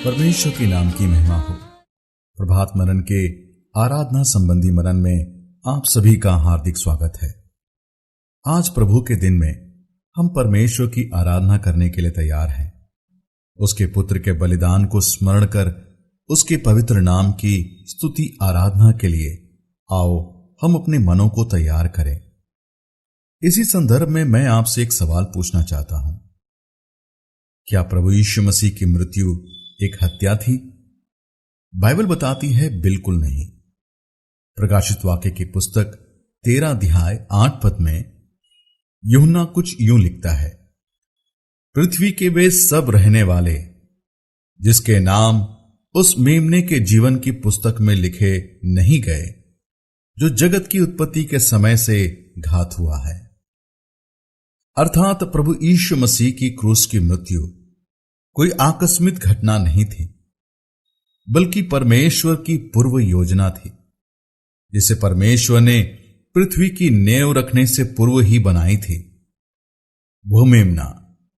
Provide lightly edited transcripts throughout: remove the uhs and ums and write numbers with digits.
परमेश्वर के नाम की महिमा हो। प्रभात मनन के आराधना संबंधी मनन में आप सभी का हार्दिक स्वागत है। आज प्रभु के दिन में हम परमेश्वर की आराधना करने के लिए तैयार हैं। उसके पुत्र के बलिदान को स्मरण कर उसके पवित्र नाम की स्तुति आराधना के लिए आओ हम अपने मनों को तैयार करें। इसी संदर्भ में मैं आपसे एक सवाल पूछना चाहता हूं। क्या प्रभु यीशु मसीह की मृत्यु एक हत्या थी? बाइबल बताती है बिल्कुल नहीं। प्रकाशित वाक्य की पुस्तक 13 अध्याय 8 पद में यूहन्ना कुछ यूं लिखता है, पृथ्वी के वे सब रहने वाले जिसके नाम उस मेमने के जीवन की पुस्तक में लिखे नहीं गए, जो जगत की उत्पत्ति के समय से घात हुआ है। अर्थात प्रभु यीशु मसीह की क्रूस की मृत्यु कोई आकस्मिक घटना नहीं थी, बल्कि परमेश्वर की पूर्व योजना थी, जिसे परमेश्वर ने पृथ्वी की नेव रखने से पूर्व ही बनाई थी। वो मेमना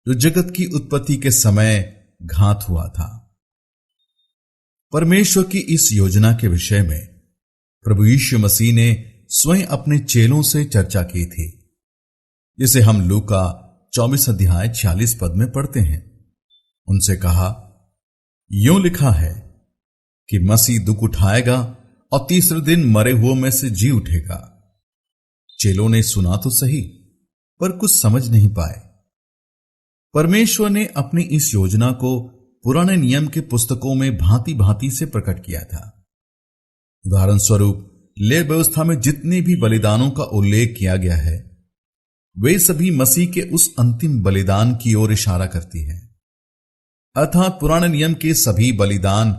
जो जगत की उत्पत्ति के समय घात हुआ था। परमेश्वर की इस योजना के विषय में प्रभु यीशु मसीह ने स्वयं अपने चेलों से चर्चा की थी, जिसे हम लूका 24 अध्याय 46 पद में पढ़ते हैं। उनसे कहा, यूं लिखा है कि मसीह दुख उठाएगा और तीसरे दिन मरे हुओं में से जी उठेगा। चेलों ने सुना तो सही, पर कुछ समझ नहीं पाए। परमेश्वर ने अपनी इस योजना को पुराने नियम के पुस्तकों में भांति भांति से प्रकट किया था। उदाहरण स्वरूप लेवी व्यवस्था में जितने भी बलिदानों का उल्लेख किया गया है, वे सभी मसीह के उस अंतिम बलिदान की ओर इशारा करती है। अर्थात पुराने नियम के सभी बलिदान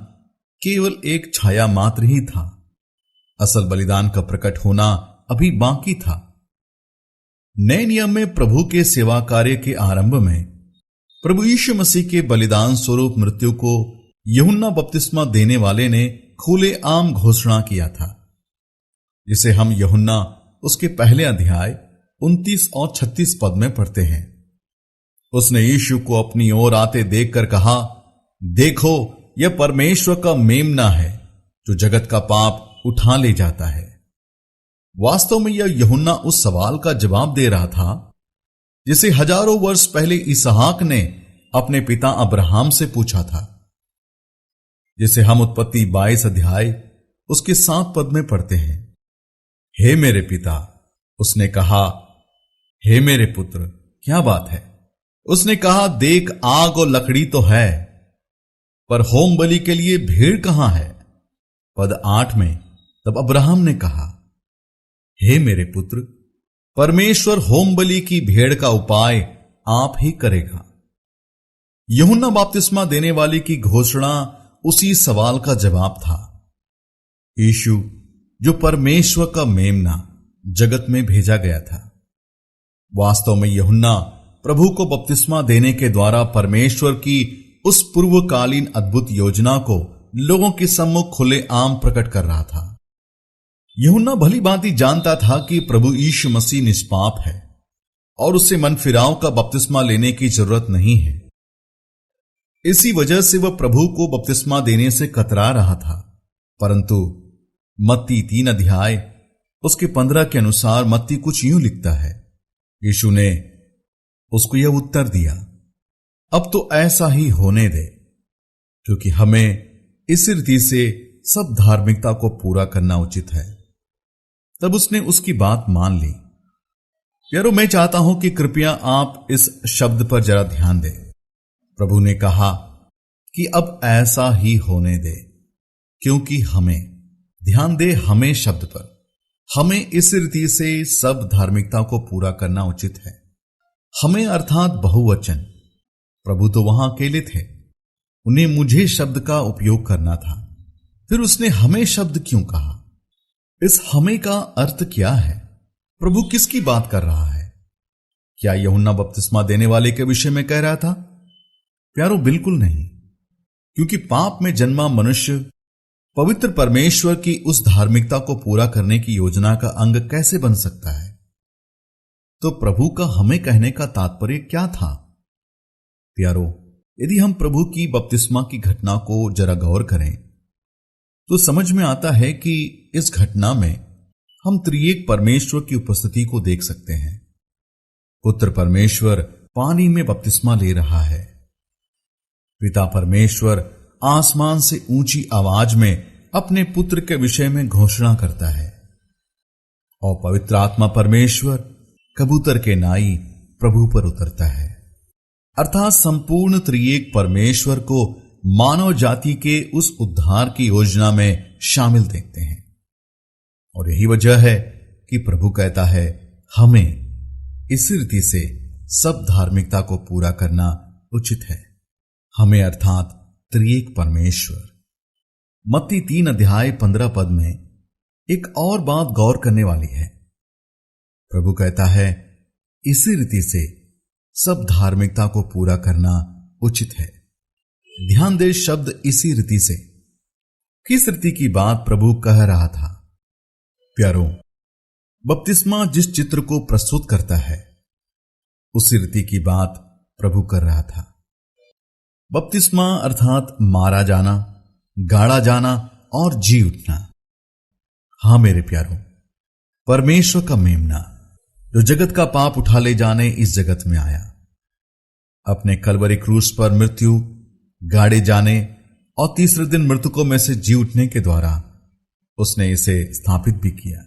केवल एक छाया मात्र ही था। असल बलिदान का प्रकट होना अभी बाकी था। नए नियम में प्रभु के सेवा कार्य के आरंभ में प्रभु यीशु मसीह के बलिदान स्वरूप मृत्यु को यूहन्ना बपतिस्मा देने वाले ने खुले आम घोषणा किया था, जिसे हम यूहन्ना उसके पहले अध्याय 29 और 36 पद में पढ़ते हैं। उसने यीशु को अपनी ओर आते देखकर कहा, देखो यह परमेश्वर का मेमना है जो जगत का पाप उठा ले जाता है। वास्तव में यह यूहन्ना उस सवाल का जवाब दे रहा था जिसे हजारों वर्ष पहले इसहाक ने अपने पिता अब्राहम से पूछा था, जिसे हम उत्पत्ति 22 अध्याय उसके 7 पद में पढ़ते हैं। हे मेरे पिता, उसने कहा, हे मेरे पुत्र, क्या बात है? उसने कहा, देख आग और लकड़ी तो है, पर होम बलि के लिए भेड़ कहां है? पद 8 में तब अब्राहम ने कहा, हे मेरे पुत्र, परमेश्वर होम बलि की भेड़ का उपाय आप ही करेगा। यूहन्ना बपतिस्मा देने वाले की घोषणा उसी सवाल का जवाब था। यीशु जो परमेश्वर का मेमना जगत में भेजा गया था। वास्तव में यूहन्ना प्रभु को बपतिस्मा देने के द्वारा परमेश्वर की उस पूर्वकालीन अद्भुत योजना को लोगों के सम्मुख खुले आम प्रकट कर रहा था। यूहन्ना भली भांति जानता था कि प्रभु यीशु मसीह निष्पाप है और उससे मन फिराव का बपतिस्मा लेने की जरूरत नहीं है। इसी वजह से वह प्रभु को बपतिस्मा देने से कतरा रहा था। परंतु मत्ती 3 अध्याय उसके 15 के अनुसार मत्ती कुछ यूं लिखता है, यीशु ने उसको यह उत्तर दिया, अब तो ऐसा ही होने दे, क्योंकि हमें इस रीति से सब धार्मिकता को पूरा करना उचित है। तब उसने उसकी बात मान ली। प्यारो, मैं चाहता हूं कि कृपया आप इस शब्द पर जरा ध्यान दें। प्रभु ने कहा कि अब ऐसा ही होने दे, क्योंकि हमें, ध्यान दे हमें शब्द पर, हमें इस रीति से सब धार्मिकता को पूरा करना उचित है। हमें अर्थात बहुवचन। प्रभु तो वहां अकेले थे, उन्हें मुझे शब्द का उपयोग करना था। फिर उसने हमें शब्द क्यों कहा? इस हमें का अर्थ क्या है? प्रभु किसकी बात कर रहा है? क्या यूहन्ना बपतिस्मा देने वाले के विषय में कह रहा था? प्यारो, बिल्कुल नहीं, क्योंकि पाप में जन्मा मनुष्य पवित्र परमेश्वर की उस धार्मिकता को पूरा करने की योजना का अंग कैसे बन सकता है? तो प्रभु का हमें कहने का तात्पर्य क्या था? प्यारो, यदि हम प्रभु की बपतिस्मा की घटना को जरा गौर करें तो समझ में आता है कि इस घटना में हम त्रिएक परमेश्वर की उपस्थिति को देख सकते हैं। पुत्र परमेश्वर पानी में बपतिस्मा ले रहा है। पिता परमेश्वर आसमान से ऊंची आवाज में अपने पुत्र के विषय में घोषणा करता है और पवित्र आत्मा परमेश्वर कबूतर के नाई प्रभु पर उतरता है। अर्थात संपूर्ण त्रिएक परमेश्वर को मानव जाति के उस उद्धार की योजना में शामिल देखते हैं। और यही वजह है कि प्रभु कहता है हमें इस रीति से सब धार्मिकता को पूरा करना उचित है। हमें अर्थात त्रिएक परमेश्वर। मत्ती 3:15 में एक और बात गौर करने वाली है। प्रभु कहता है इसी रीति से सब धार्मिकता को पूरा करना उचित है। ध्यान दे शब्द इसी रीति से। किस रीति की बात प्रभु कह रहा था? प्यारो, बपतिस्मा जिस चित्र को प्रस्तुत करता है उसी रीति की बात प्रभु कर रहा था। बपतिस्मा अर्थात मारा जाना, गाड़ा जाना और जी उठना। हां मेरे प्यारों, परमेश्वर का मेमना जो जगत का पाप उठा ले जाने इस जगत में आया, अपने कलवरी क्रूस पर मृत्यु, गाड़े जाने और तीसरे दिन मृतकों में से जी उठने के द्वारा उसने इसे स्थापित भी किया।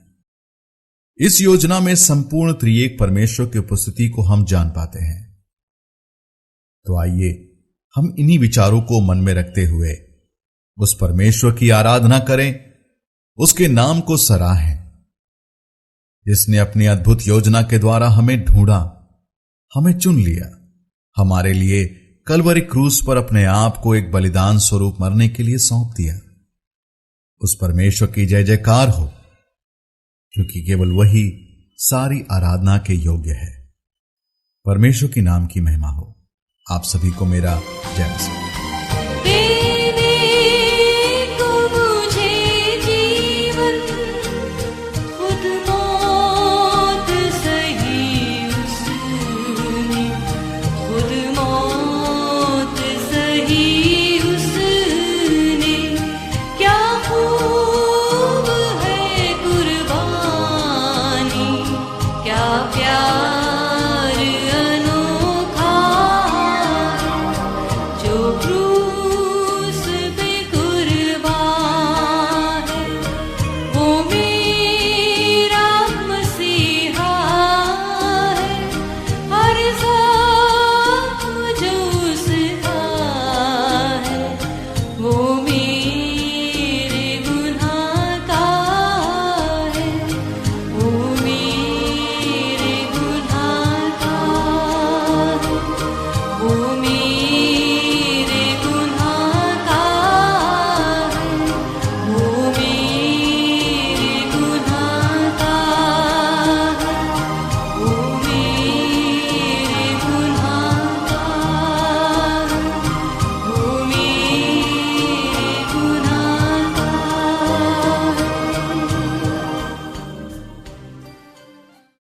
इस योजना में संपूर्ण त्रिएक परमेश्वर की उपस्थिति को हम जान पाते हैं। तो आइए हम इन्हीं विचारों को मन में रखते हुए उस परमेश्वर की आराधना करें, उसके नाम को सराहें, जिसने अपनी अद्भुत योजना के द्वारा हमें ढूंढा, हमें चुन लिया, हमारे लिए कलवरी क्रूस पर अपने आप को एक बलिदान स्वरूप मरने के लिए सौंप दिया। उस परमेश्वर की जय जयकार हो, क्योंकि केवल वही सारी आराधना के योग्य है। परमेश्वर के नाम की महिमा हो। आप सभी को मेरा जय मसीह।